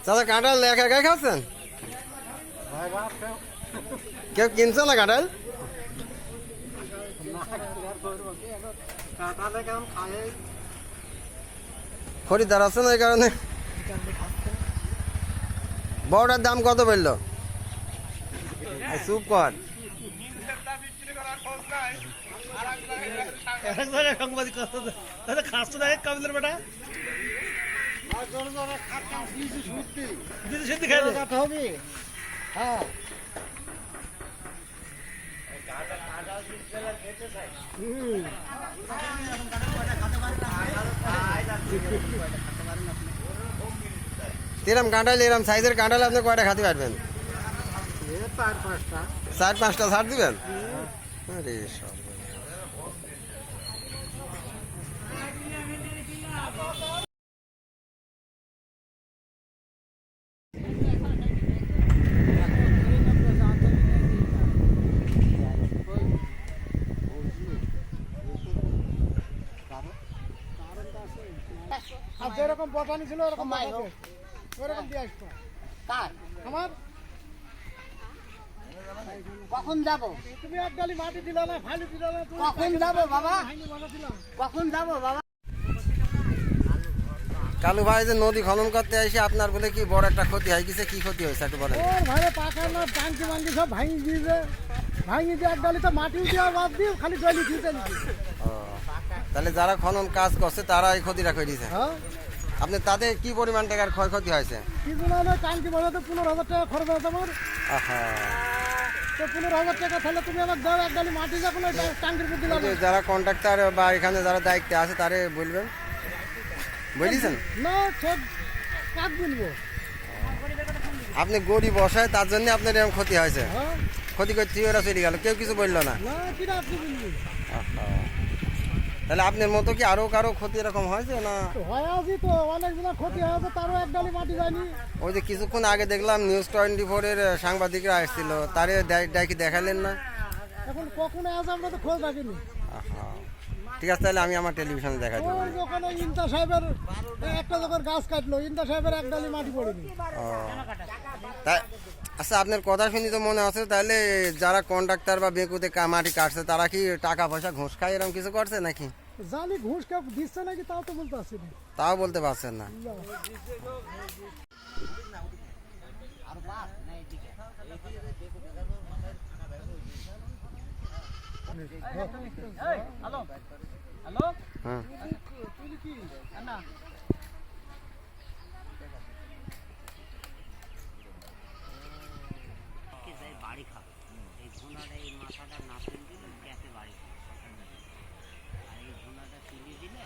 চাচা কাঁঠাল একা একাই খাচ্ছেন? কেউ কিনছে না কাঁঠাল? খরিদ্দার আছে না এই কারণে। বড়টার দাম কত বললো? চুপ কর। এরম কাঁঠাল এরম সাইজের কাঁঠাল আপনি কয়টা খাতে পারবেন? 4-5টা ছাড় দিবেন? আরে যেরকম বসানি ছিল ওরকম ওরকম দিয়ে আসতো। আমার কখন যাব? তুমি এক গালি মাটি দিলা না, ফালি দিলা না। কখন যাব বাবা? কখন যাব বাবা? কালু ভাই যে নদী খনন করতে এসে আপনার বলে কি বড় একটা ক্ষতি হয় গেছে? কি ক্ষতি হয়েছে একটু বলেন। ওর ভাইরে পাকা না টাঙ্কি মাঙ্কি সব ভাঙি দিয়েছে। ভাঙি দিয়ে এক গালি তো মাটি দেওয়া বাদ দিয়ে খালি জলি খেতে নিচ্ছে। তাহলে যারা খনন কাজ করছে তারা এই ক্ষতিটা করে দিয়েছে। হ্যাঁ, আপনি তাদের কি পরিমাণ টাকার ক্ষয়ক্ষতি হয়েছে? কিছু না হলে টাঙ্কি বাজাতে 15,000 টাকা খরচ হয়েছে আমার। আহা, তো 15,000 টাকা তাহলে তুমি আমার দাও এক গালি মাটি যখন ওই টাঙ্কির মধ্যে দিলাম। এই যে যারা কন্ট্রাক্টর বা এখানে যারা দায়িত্বে আছে তারে বলবেন, বুঝেছেন? না সব কাজ বলবো। আপনি গরিব বসায় তার জন্য আপনার এরকম ক্ষতি হয়েছে। হ্যাঁ, ক্ষতি করতে ওরা চলে গেল, কেউ কিছু বললো না। না কিনা আপনি বলবি। আহা, তাহলে আপনার মতো কি আরো কারো ক্ষতি এরকম হয়েছে না? হয়ে আছি তো অনেক দিনের ক্ষতি হয়েছে, তারও এক গালি মাটি যায়নি। ওই যে কিছুক্ষণ আগে দেখলাম News24-এর সাংবাদিকরা আসছিল, তারে ডাকি দেখালেন না? এখন কখনো আসে আমরা তো খোঁজ রাখিনি। আহা, ঠিক আছে, তাহলে আমি আমার টেলিভিশনে দেখা দেবো। ওই ওখানে ইন্টা সাহেবের একটা যখন গাছ কাটলো, ইন্টা সাহেবের এক ডালি মাটি পড়েনি। ও, তাই আচ্ছা, আপনার কথা শুনি তো মনে হচ্ছে তাহলে যারা কন্ট্রাক্টর বা বেকুতে মাটি কাটছে তারা কি টাকা পয়সা ঘুষ খায় এরকম কিছু করছে নাকি? জানি ঘুষ কেউ দিচ্ছে নাকি তাও তো বলতে পারছি না। তাও বলতে পারছেন না। হ্যালো হ্যালো হ্যাঁ, না বাড়ি খাবে এই ঘোড়াটা, এই মাথাটা না তুলে দিলে ক্যাপে বাড়ি খাবে, আর এই ঘোড়াটা তুলে দিলে